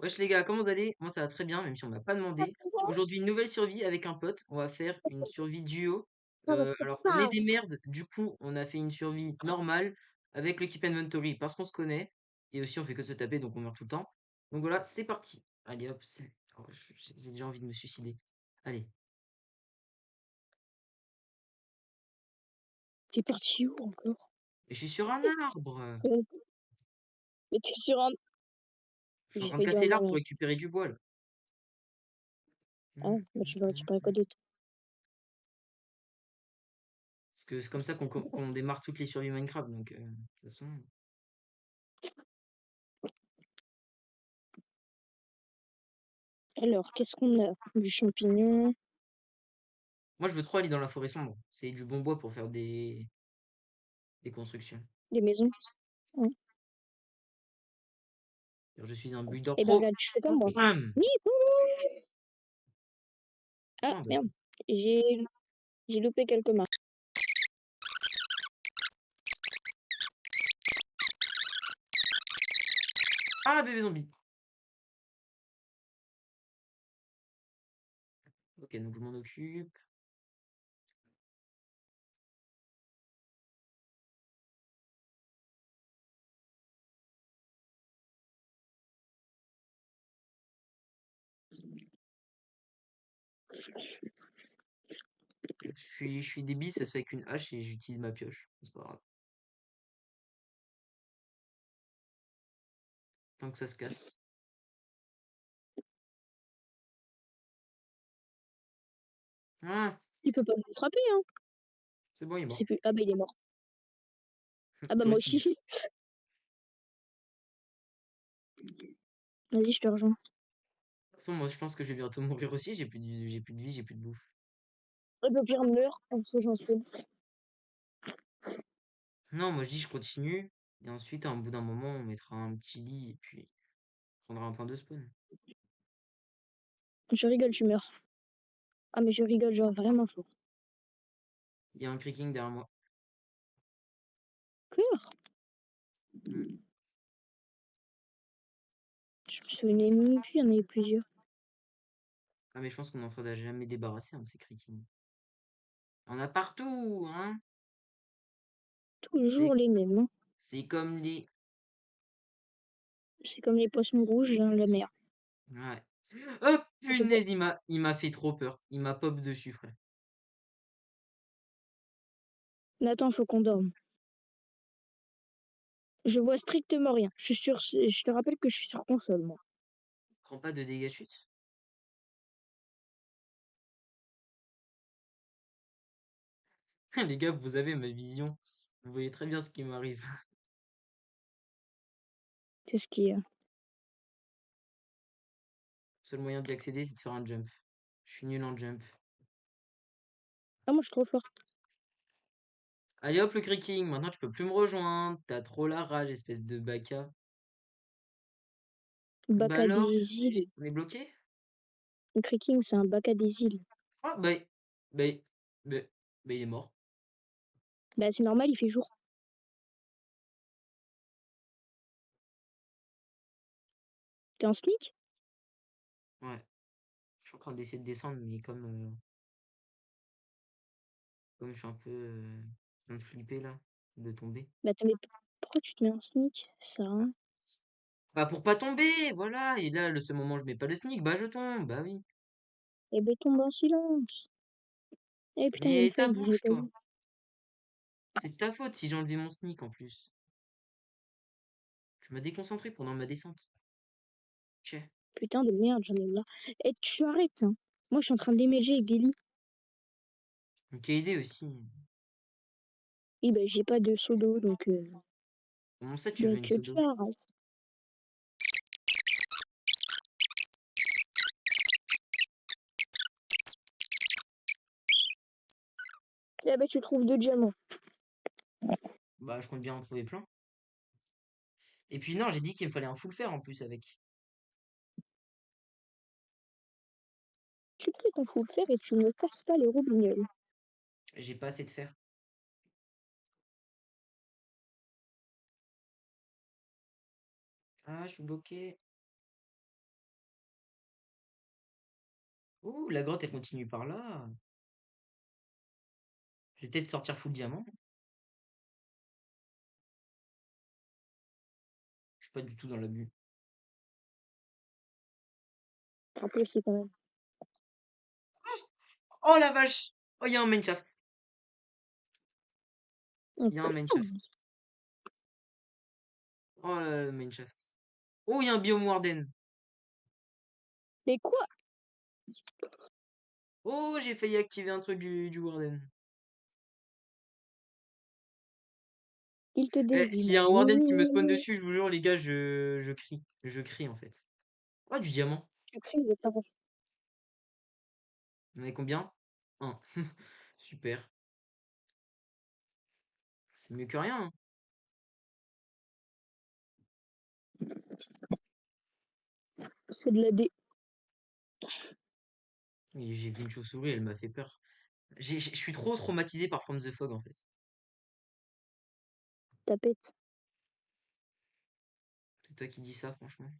Wesh les gars, comment vous allez? Moi ça va très bien, même si on m'a pas demandé. Aujourd'hui, une nouvelle survie avec un pote. On va faire une survie duo. Alors, on est des merdes, du coup, on a fait une survie normale avec le Keep Inventory parce qu'on se connaît. Et aussi, on fait que se taper, donc on meurt tout le temps. Donc voilà, c'est parti. Allez hop, oh, j'ai déjà envie de me suicider. Allez. T'es parti où encore? Et je suis sur un arbre. Ouais. Mais t'es sur un... Je suis en J'ai train de failli dire casser une l'arbre pour dinguerie. récupérer du bois là. Ah, bah tu vas récupérer quoi d'autre? Parce que c'est comme ça qu'on démarre toutes les survies Minecraft. Donc, de toute façon. Alors, qu'est-ce qu'on a? Du champignon, Moi, je veux trop aller dans la forêt sombre. C'est du bon bois pour faire des constructions. des maisons. Ouais. Car je suis un builder Et ben pro. regarde, je fais comme moi. Hum. Nico. Ah, Ah, bah, merde. attends. J'ai j'ai loupé quelques mains. Ah, bébé zombie. Ok, donc je m'en occupe. Je suis débile, ça se fait avec une hache et j'utilise ma pioche. C'est pas grave. Tant que ça se casse. Ah, Il peut pas me frapper, hein. c'est bon, il est C'est mort. plus... Ah bah il est mort. Ah bah Toi moi aussi. De aussi. Vas-y, je te rejoins. toute façon, moi, je pense que je vais bientôt mourir aussi. J'ai plus de vie, j'ai plus de bouffe. Et bah pire, meurt. En ce j'en suis. Non, moi, je dis, je continue. Et ensuite, à un bout d'un moment, on mettra un petit lit et puis on prendra un point de spawn. Je rigole, tu meurs. Ah mais je rigole genre vraiment fort. Il y a un creaking derrière moi. Quoi? Hmm. Je me souvenais même plus, il y en avait plusieurs. Ah, mais je pense qu'on n'en sera jamais débarrassé, de ces creakings. On a partout, hein. C'est Toujours les mêmes, hein. c'est comme les. C'est comme les poissons rouges dans la mer. Ouais. Oh Je vois... punaise, il m'a fait trop peur. Il m'a pop dessus, frère. Nathan, faut qu'on dorme. Je vois strictement rien. Je suis sur... Je te rappelle que je suis sur console, moi. Prends pas de dégâts chute. Les gars, vous avez ma vision. Vous voyez très bien ce qui m'arrive. C'est ce qui est... Le seul moyen d'y accéder, c'est de faire un jump. Je suis nul en jump. Ah, moi, je suis trop fort. Allez hop, le creaking. Maintenant, tu peux plus me rejoindre. T'as trop la rage, espèce de baka. Bah Bac à alors, des îles. on est bloqué? Le creaking, c'est un bac à des îles. Ah, bah, bah, bah, il est mort. Bah, c'est normal, il fait jour. T'es en sneak? Ouais. Je suis en train d'essayer de descendre, mais comme je suis un peu en train de flipper là, de tomber. Bah, pourquoi tu te mets en sneak? Ça sert à rien. Bah pour pas tomber, voilà. Et là, le seul moment où je mets pas le sneak, bah je tombe, bah oui. Eh ben, tombe en silence. Eh putain, il y a une Mais ta feuille, je l'ai bouche, pas toi. vue. C'est de ta faute si j'ai enlevé mon sneak en plus. Tu m'as déconcentré pendant ma descente. Tchè. Putain de merde, j'en ai marre. Eh, tu arrêtes, hein. Moi, je suis en train d'émerger avec des lits. Donc aidé aussi. Eh ben, j'ai pas de seau d'eau, Comment ça tu veux une donc sodo? tu arrêtes. Eh ben, tu trouves deux diamants. Bah je compte bien en trouver plein. Et puis non, j'ai dit qu'il me fallait un full fer en plus avec. Tu pries ton full fer et tu ne casses pas les robignoles. J'ai pas assez de fer. Ah, je suis bloqué. Ouh, la grotte, elle continue par là. Je vais peut-être sortir full diamant. Je suis pas du tout dans l'abus. Un peu aussi quand même. Oh la vache! Oh, il y a un mineshaft. Un Il y a un peu. mineshaft. Oh là là, le mineshaft. Oh, il y a un biome warden. Mais quoi? Oh, j'ai failli activer un truc du warden. Il te Eh, s'il y a un devine. warden qui me spawn dessus, je vous jure, les gars, je crie. Je crie, en fait. Oh, du diamant. Tu cries, je t'arrache. On est combien? Un. Super. C'est mieux que rien, hein. C'est de la dé. Et j'ai vu une chauve-souris, elle m'a fait peur. Je suis trop traumatisé par From the Fog, en fait. Tapette. C'est toi qui dis ça, franchement.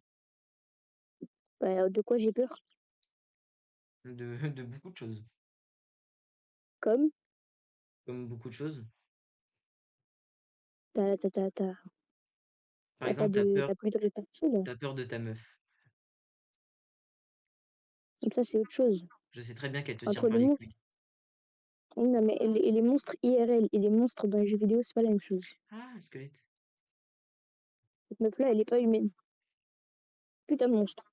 Bah, de quoi j'ai peur? De beaucoup de choses. Comme Comme beaucoup de choses. t'as t'as t'as t'as Par exemple, t'as plus de répartie là. t'as peur de ta meuf. Donc ça c'est autre chose. Je sais très bien qu'elle te tire Entre par les les monstres. couilles. Non mais et les monstres IRL et les monstres dans les jeux vidéo c'est pas la même chose. Ah, un squelette. Cette meuf là elle est pas humaine. Putain de monstre.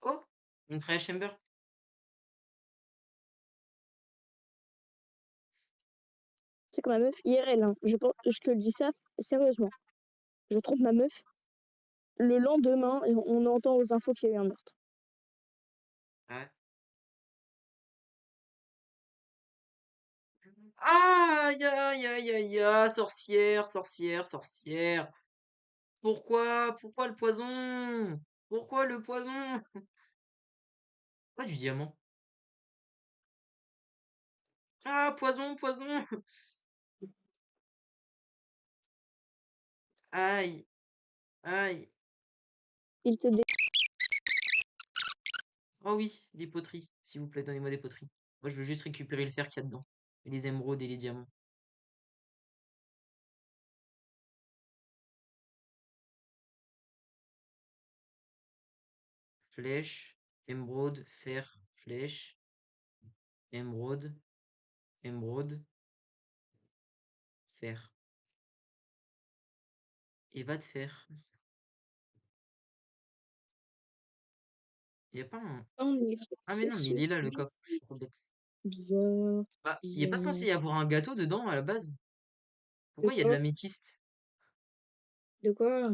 Oh! Une Trial Chamber. C'est que ma meuf IRL hein. Je te le dis ça sérieusement. Je trompe ma meuf. Le lendemain on entend aux infos qu'il y a eu un meurtre. Ouais. Aïe, aïe, aïe, aïe, aïe, sorcière, sorcière, sorcière. Pourquoi? Pourquoi le poison? Pourquoi le poison? Pas du diamant. Ah, poison, poison! Aïe, aïe. Il te dé... Oh oui, des poteries. S'il vous plaît, donnez-moi des poteries. Moi, je veux juste récupérer le fer qu'il y a dedans. Et les émeraudes et les diamants. Flèche, émeraude, fer, flèche, émeraude, émeraude, fer. Et va te faire. Y a pas un... En effet, Ah mais c'est non, mais ce il est là, le qui coffre. Je suis trop bête. bizarre, Bah, il est pas censé bizarre. y avoir un gâteau dedans, à la base. De Pourquoi il y a de quoi? l'améthyste? De quoi?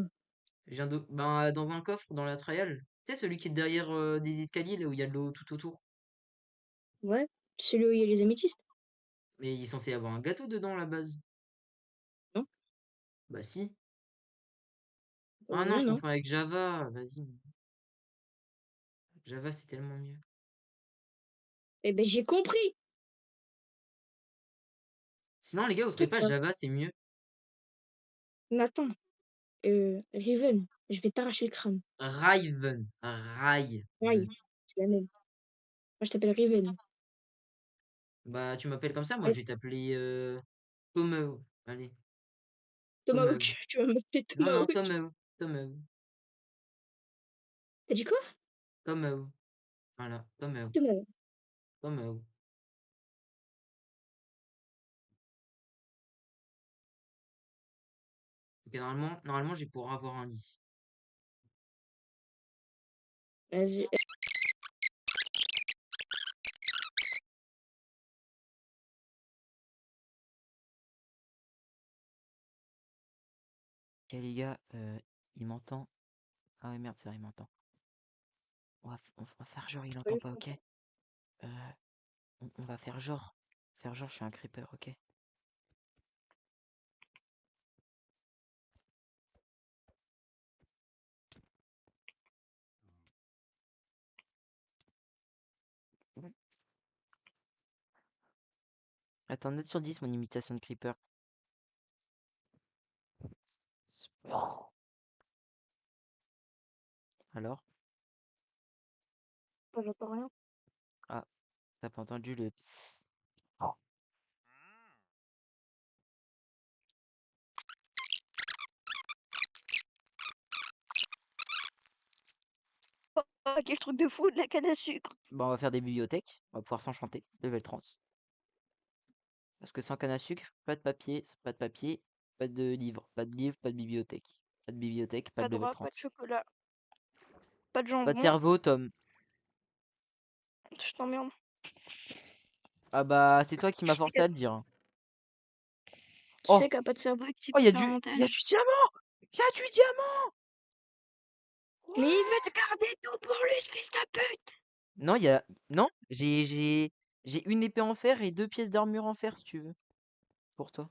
Ben, dans un coffre, dans la trial. Tu sais, celui qui est derrière des escaliers, là où il y a de l'eau tout autour. Ouais, celui où il y a les améthystes, Mais il est censé y avoir un gâteau dedans, à la base. non? Bah si. Ah non, Ouais, je non. confonds avec Java. Vas-y. Java, c'est tellement mieux. Eh ben j'ai compris! Sinon, les gars, vous trouvez Toi, pas tu vas... Java, c'est mieux? Nathan, Riven, je vais t'arracher le crâne. Raven. Aïe, Raven. c'est la même. Moi, je t'appelle Riven. Bah, tu m'appelles comme ça, moi, Ouais, je vais t'appeler Tomeo. Allez, Tomahawk, Tomeo. tu vas m'appeler Non, non, Tomahawk. Tomeo. Tomeo. T'as dit quoi? Tomeo. Voilà, Tomeo. Tomahawk. Tomeo. Ok, normalement, j'ai pour avoir un lit. Vas-y. Ok, les gars, il m'entend. Ah ouais, merde, c'est vrai, il m'entend. On va faire genre, il entend pas, ok? On va faire genre. Faire genre, je suis un creeper, ok? Attends, note sur 10 mon imitation de creeper. Alors? J'entends rien. T'as pas entendu le ps. Oh, quel truc de fou, de la canne à sucre. Bah, on va faire des bibliothèques. On va pouvoir s'enchanter. Level 30. Parce que sans canne à sucre, pas de papier, pas de livre. Pas de livre, pas de bibliothèque. Pas de bibliothèque, pas Pas de de level roi, pas de 30. chocolat, pas de Pas de jambon. cerveau, Tom. Je t'emmerde. Ah bah, c'est toi qui m'as Tu sais forcé à le dire, hein. tu Oh! sais qu'à pas de cerveau et que tu Oh, peux faire un y a montage. du diamant! Y a du diamant! Mais il What? veut te garder tout pour lui, ce fils de pute. Non, Non, j'ai une épée en fer et 2 pièces d'armure en fer, si tu veux. Pour toi.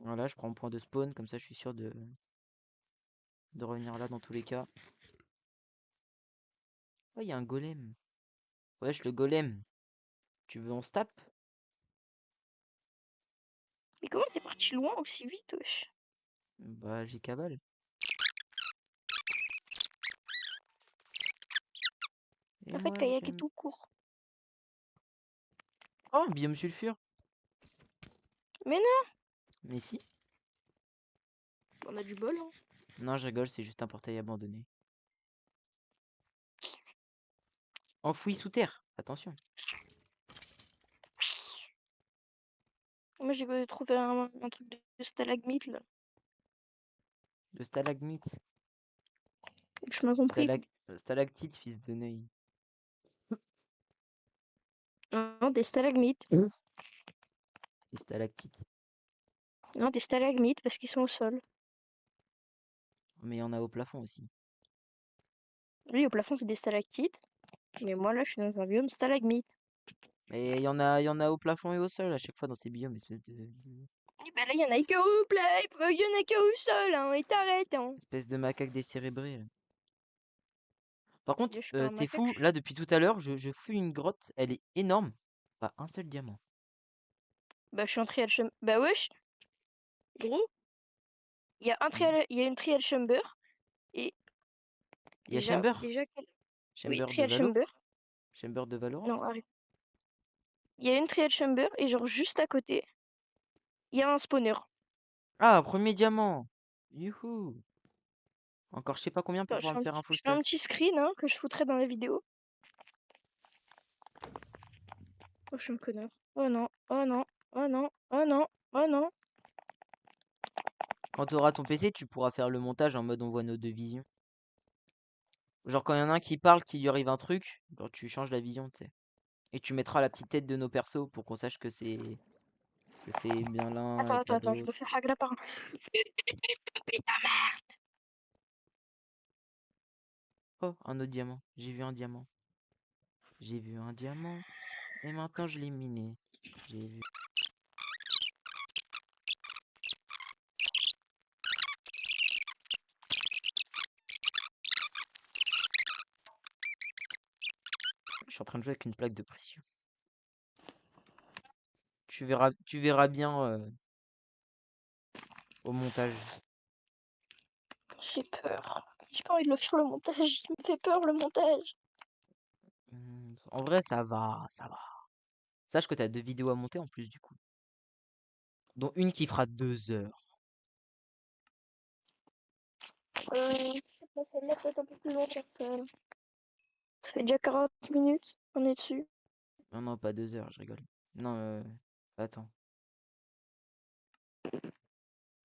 Voilà, je prends un point de spawn, comme ça je suis sûr de revenir là dans tous les cas. Oh, il y a un golem. Wesh, le golem. Tu veux on se tape? Mais comment t'es parti loin aussi vite, wesh? Bah, j'ai cavale. Et En fait, moi, kayak est j'aime. tout court. Oh, un biome sulfure. Mais non, Mais si. on a du bol, hein. Non, je rigole, c'est juste un portail abandonné. Enfoui sous terre. Attention. Moi, j'ai trouvé un truc de stalagmite, là. De stalagmite. Je m'as compris. Stalactite, fils de Neuil. Non, des stalagmites. Et stalactite. Non, des stalagmites parce qu'ils sont au sol. Mais il y en a au plafond aussi. Lui, au plafond, c'est des stalactites. Mais moi, là, je suis dans un biome stalagmite. Mais il y en a au plafond et au sol à chaque fois dans ces biomes, Et ben là, il y en a que au play, il y en a que au sol, hein. Et t'arrêtes, hein. espèce de macaque décérébré, là. Par contre, Je suis pas un c'est macaque. fou. Là, depuis tout à l'heure, je fouille une grotte. Elle est énorme. Pas un seul diamant. Bah, je suis en trial chamber. Bah, wesh, gros, Hmm. il y a une trial chamber. Et Il y a Chamber. déjà, oui, Chamber de trial Valo. chamber. Chamber de Valorant. Non, arrête. Il y a une trial chamber et genre juste à côté, il y a un spawner. Ah, premier diamant. Youhou. Encore je sais pas combien pour Enfin, pouvoir me faire un full je fais un stack. petit screen hein, que je foutrai dans la vidéo. Oh, je suis un connard. Oh non, oh non, oh non, oh non, oh non. Quand tu auras ton PC, tu pourras faire le montage en mode on voit nos deux visions. Genre quand il y en a un qui parle, qu'il lui arrive un truc, genre tu changes la vision, tu sais. Et tu mettras la petite tête de nos persos pour qu'on sache que c'est bien l'un et pas Attends, je me l'autre. fais hagra par un. Oh, un autre diamant. J'ai vu un diamant. J'ai vu un diamant. Et maintenant je l'ai miné. J'ai vu. Je suis en train de jouer avec une plaque de pression. Tu verras bien au montage. J'ai peur. J'ai pas envie de le faire le montage. Il me fait peur le montage. En vrai, ça va, ça va. Sache que t'as 2 vidéos à monter en plus du coup. Dont une qui fera 2 heures. Je sais pas, celle-là peut être un peu plus long qu'elle. Ça fait déjà 40 minutes qu'on est dessus. Non, non, pas 2 heures, je rigole. Non, attends.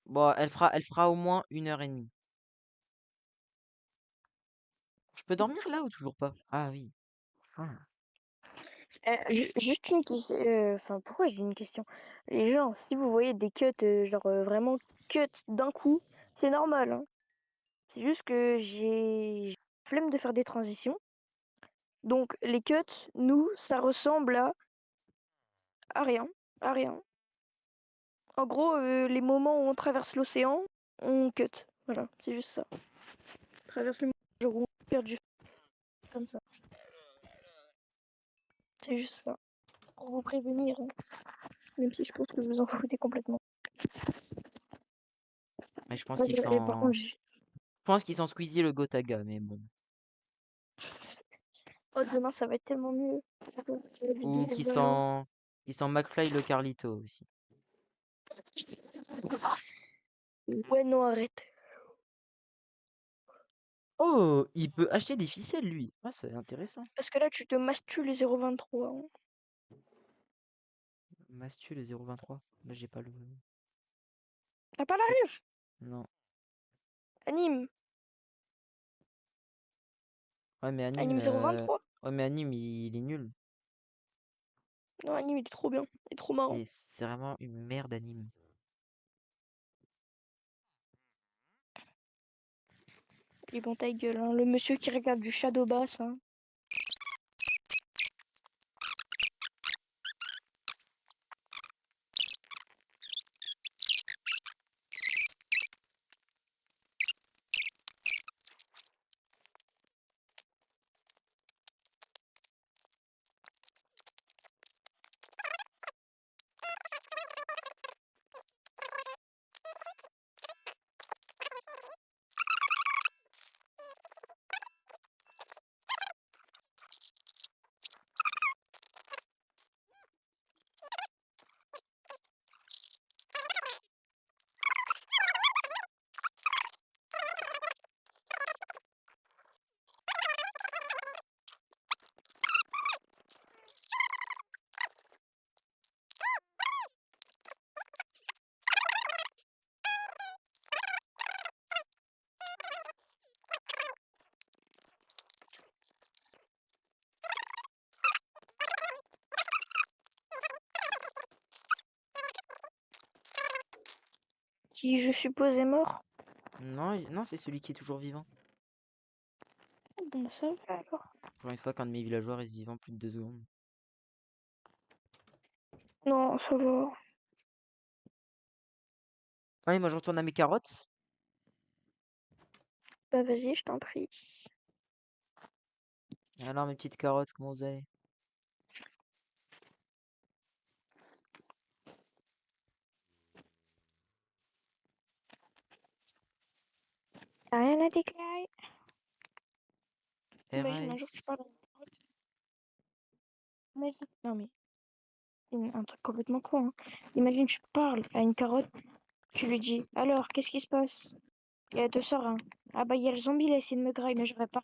Bon, elle fera au moins 1 heure et demie. Je peux dormir là ou toujours pas? Ah oui. Ah. Juste une question. Enfin, pourquoi j'ai une question? Les gens, si vous voyez des cuts, vraiment cuts d'un coup, c'est normal, hein. C'est juste que j'ai flemme de faire des transitions. Donc, les cuts, nous, ça ressemble à rien. À rien. En gros, les moments où on traverse l'océan, on cut. Voilà, c'est juste ça. On traverse le genre où on perd du comme ça. C'est juste ça. Pour vous prévenir, hein. Même si je pense que vous en foutez complètement. Mais je pense Ouais, qu'ils et par contre, s'en. Je pense qu'ils s'en squeezie le Gotaga, mais bon. Oh, demain, ça va être tellement mieux. La Ou vidéo Valo. qui sent McFly le Carlito aussi. Ouais, non, arrête. Oh, il peut acheter des ficelles, lui. Ah, c'est intéressant. Parce que là, tu te mastues les 0,23, hein. Mastu le 023. Là, j'ai pas le. T'as pas la C'est... ref? Non. Anime. Ouais, mais anime. Anime 0,23. Ouais, mais anime, il est nul. Non, anime, il est trop bien. Il est trop marrant. C'est vraiment une merde anime. Il est bon, ta gueule, hein. Le monsieur qui regarde du Shadow Bass, hein. Qui, je suppose, est mort. Non, non, c'est celui qui est toujours vivant. Bon, ça va alors. Pour une fois qu'un de mes villageois reste vivant plus de 2 secondes. Non, ça va. Allez, moi je retourne à mes carottes. Bah, vas-y, je t'en prie. Alors, mes petites carottes, comment vous allez? T'as rien à déclarer? Imagine un jour, tu RAS. parles à une carotte. Imagine. Non, mais c'est un truc complètement con, hein. Imagine, tu parles à une carotte, tu lui dis, alors, qu'est-ce qui se passe? Et elle te sort un. Ah bah, il y a le zombie, il a essayé de me grailler, mais je pas.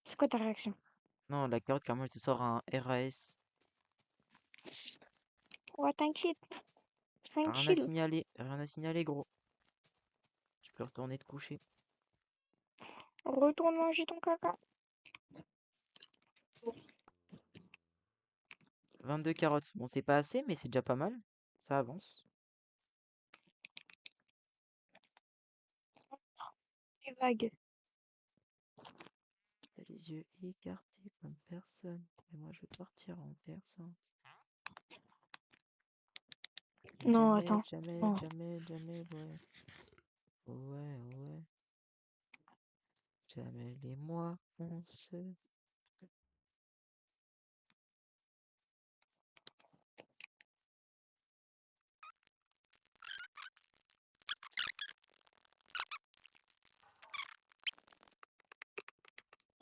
C'est quoi ta réaction? Non, la carotte, carrément, elle te sort un RAS. Ouais, t'inquiète, Rien à tranquille. signaler, rien à signaler, gros. Tu peux retourner te coucher. Retourne manger ton caca. 22 carottes. Bon, c'est pas assez, mais c'est déjà pas mal. Ça avance. Les vagues. T'as les yeux écartés comme personne. Et moi, je veux partir en terre sainte. Non, Jamais, attends. jamais, Non. jamais, jamais, ouais. Ouais, ouais. Jamais les mois on se...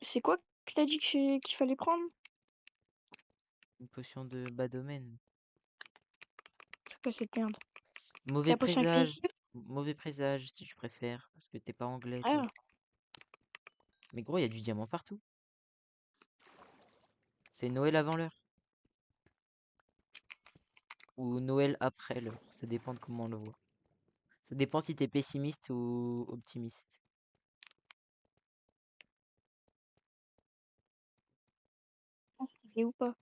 C'est quoi que t'as dit qu'il fallait prendre? Une potion de bas domaine. C'est quoi cette merde? Mauvais La potion présage. infinitive? Mauvais présage, si tu préfères. Parce que t'es pas anglais, toi. Ah, Mais gros, il y a du diamant partout. C'est Noël avant l'heure. Ou Noël après l'heure. Ça dépend de comment on le voit. Ça dépend si t'es pessimiste ou optimiste. stylé ou pas?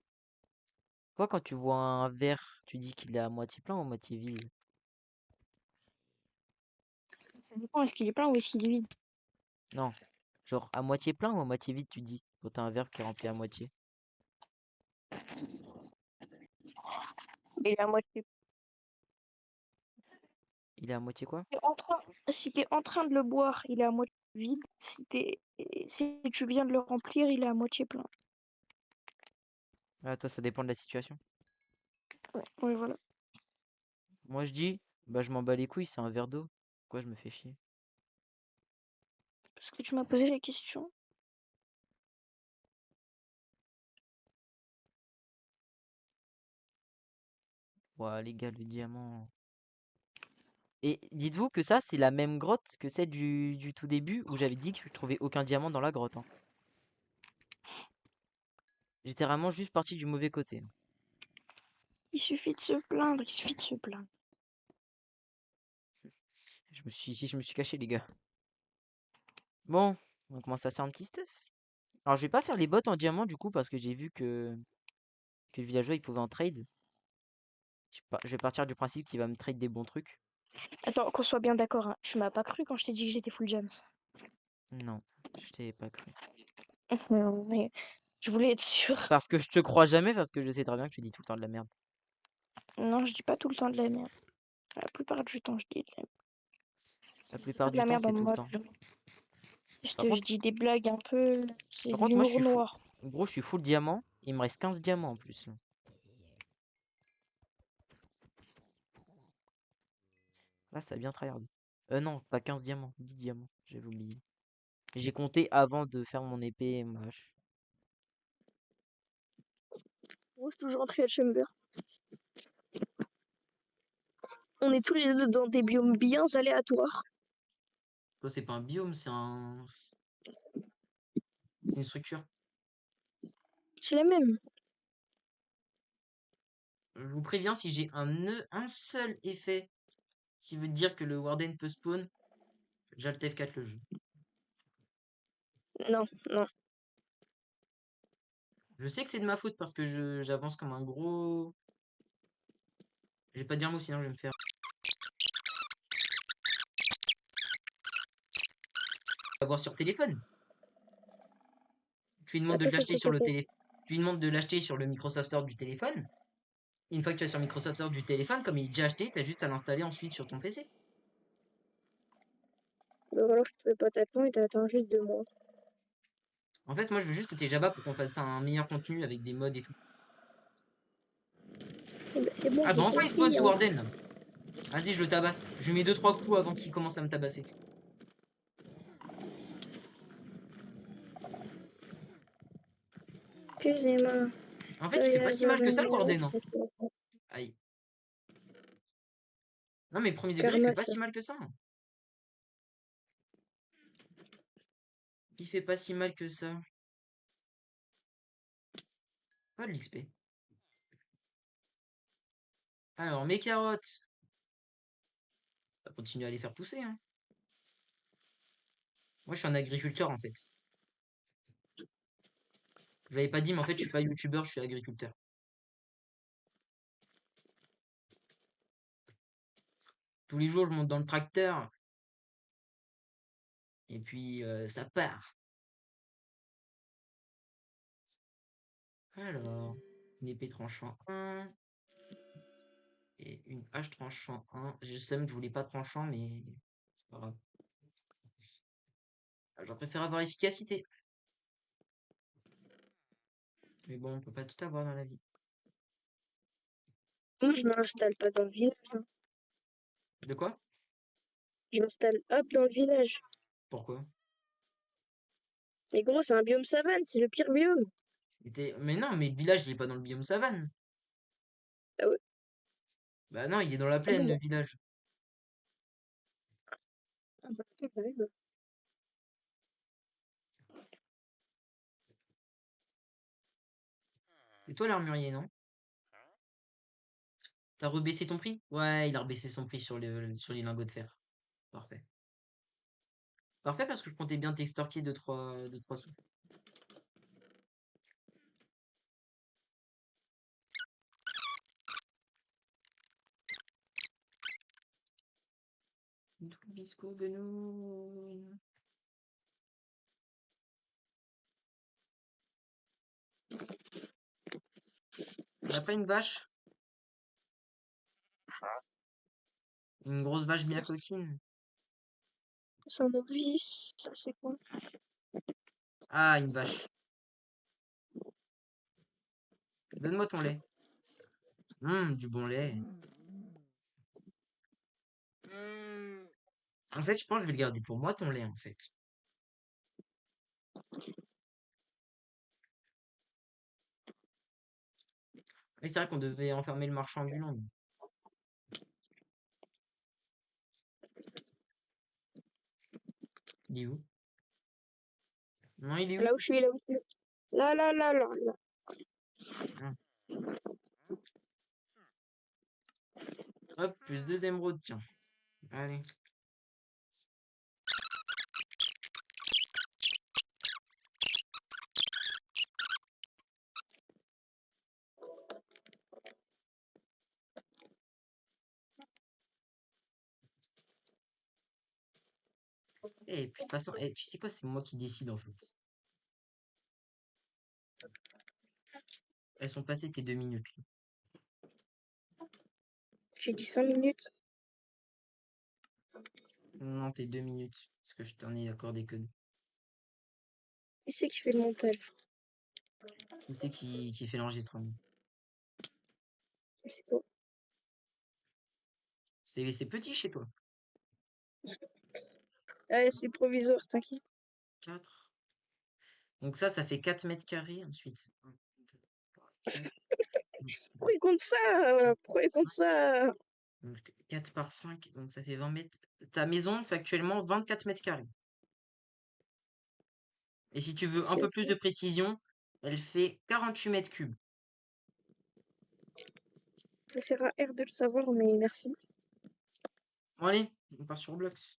Quoi, quand tu vois un verre, tu dis qu'il est à moitié plein ou à moitié vide? Ça dépend, est-ce qu'il est plein ou est-ce qu'il est vide? Non. Genre, à moitié plein ou à moitié vide, tu dis. Quand t'as un verre qui est rempli à moitié. Il est à moitié. Il est à moitié quoi? Si t'es en train de le boire, il est à moitié vide. Si tu viens de le remplir, il est à moitié plein. Ah, toi, ça dépend de la situation. Ouais, ouais, voilà. Moi, je dis, bah, je m'en bats les couilles, c'est un verre d'eau. Pourquoi je me fais chier? Parce que tu m'as posé la question. Ouah, les gars, le diamant. Et dites-vous que ça, c'est la même grotte que celle du tout début où j'avais dit que je trouvais aucun diamant dans la grotte, hein. J'étais vraiment juste parti du mauvais côté, hein. Il suffit de se plaindre, il suffit de se plaindre. Je me suis caché, les gars. Bon, on commence à se faire un petit stuff. Alors, je vais pas faire les bottes en diamant du coup parce que j'ai vu que le villageois il pouvait en trade. Je vais partir du principe qu'il va me trade des bons trucs. Attends, qu'on soit bien d'accord, hein. Tu m'as pas cru quand je t'ai dit que j'étais full gems. Non, je t'ai pas cru. Non, mais je voulais être sûre. Parce que je te crois jamais, parce que je sais très bien que tu dis tout le temps de la merde. Non, je dis pas tout le temps de la merde. La plupart du temps, je dis de la merde. La Pas plupart de du la temps, merde c'est en tout le mode. temps. Juste, Par je contre, dis des blagues un peu. C'est par de contre, moi, l'humour noir. gros, je suis full diamant. Il me reste 15 diamants en plus, là. Là, ça a bien tryhard. Non, pas 15 diamants, 10 diamants. J'avais oublié. J'ai compté avant de faire mon épée et mon hache. Moi, je suis toujours entrée à Chamber. On est tous les deux dans des biomes bien aléatoires. Ça, c'est pas un biome, c'est une structure. C'est la même. Je vous préviens, si j'ai un seul effet qui veut dire que le Warden peut spawn, j'alt F4 le jeu. Non, non. Je sais que c'est de ma faute parce que j'avance comme un gros. Je vais pas dire un mot sinon je vais me faire avoir sur téléphone. Tu lui demandes de Attends, l'acheter attends, sur le attends. télé. Tu lui demandes de l'acheter sur le Microsoft Store du téléphone. Une fois que tu es sur Microsoft Store du téléphone, comme il est déjà acheté, t'as juste à l'installer ensuite sur ton PC. Bah voilà, je te fais pas t'attendre et t'attends juste 2 mois. En fait, moi je veux juste que t'aies Java pour qu'on fasse un meilleur contenu avec des mods et tout. Eh ben, c'est bon, Ah j'ai bah enfin il spawn compris, ce hein. Warden là. Vas-y, je le tabasse. Je lui mets deux trois coups avant qu'il commence à me tabasser. Excusez-moi. En fait, il fait Veuillez pas si avoir mal que une ça le minute. Warden, hein. Aïe. Non mais premier degré, il fait Karma, pas ça. si mal que ça, hein. Il fait pas si mal que ça. Pas de l'XP. Alors, mes carottes. On va continuer à les faire pousser, hein. Moi, je suis un agriculteur, en fait. Je l'avais pas dit, mais en fait, je suis pas youtubeur, je suis agriculteur. Tous les jours, je monte dans le tracteur. Et puis, ça part. Alors, une épée tranchant 1. Et une hache tranchant 1. J'ai le seum, je voulais pas tranchant, mais c'est pas grave. Ah, j'en préfère avoir efficacité. Mais bon, on peut pas tout avoir dans la vie. Moi, je m'installe pas dans le village, hein. De quoi? Je m'installe hop dans le village. Pourquoi? Mais gros, c'est un biome savane, c'est le pire biome. Mais non, mais le village, il est pas dans le biome savane. Ah ouais, Bah non, il est dans la ah bon, plaine, le bah, village. ah bah, ok, bah, oui, bah. Et toi, l'armurier, non? T'as rebaissé ton prix? Ouais, il a rebaissé son prix sur les lingots de fer. Parfait. Parfait parce que je comptais bien t'extorquer deux, trois sous. Bisco guenou. On n'a pas une vache? Une grosse vache bien coquine? C'est un novice, ça c'est quoi? Ah, une vache. Donne-moi ton lait. Du bon lait. En fait, je pense que je vais le garder pour moi, ton lait, en fait. Et c'est vrai qu'on devait enfermer le marchand ambulant. Il est où? Non, il est où? Là où je suis, là où je suis. Là, là, là, là, là. Ah. Hop, plus 2 émeraudes, tiens. Allez. Et puis de toute façon, tu sais quoi, c'est moi qui décide en fait. Elles sont passées tes 2 minutes. Là. J'ai dit 5 minutes. Non, tes 2 minutes. Parce que je t'en ai accordé que 2. Qui c'est qui fait le montage? Qui c'est qui fait l'enregistrement? Je sais pas. C'est petit chez toi. C'est provisoire, t'inquiète. 4. Donc ça fait 4 mètres carrés ensuite. 1, 2, 3, 4. Pourquoi il compte ça? Pourquoi il compte 5. ça? Donc 4 par 5, donc ça fait 20 mètres. Ta maison fait actuellement 24 mètres carrés. Et si tu veux un peu plus de précision, elle fait 48 mètres cubes. Ça sert à R de le savoir, mais merci. Bon, allez, on part sur Roblox.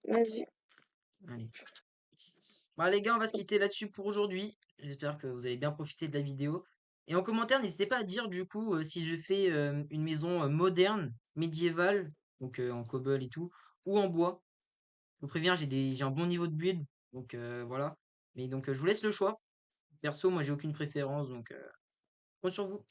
Vas-y. Allez. Bah, les gars, on va se quitter là-dessus pour aujourd'hui. J'espère que vous avez bien profité de la vidéo. Et en commentaire, n'hésitez pas à dire du coup si je fais une maison moderne, médiévale, donc en cobble et tout, ou en bois. Je vous préviens, j'ai un bon niveau de build, donc voilà. Mais donc je vous laisse le choix. Perso, moi j'ai aucune préférence, donc compte sur vous.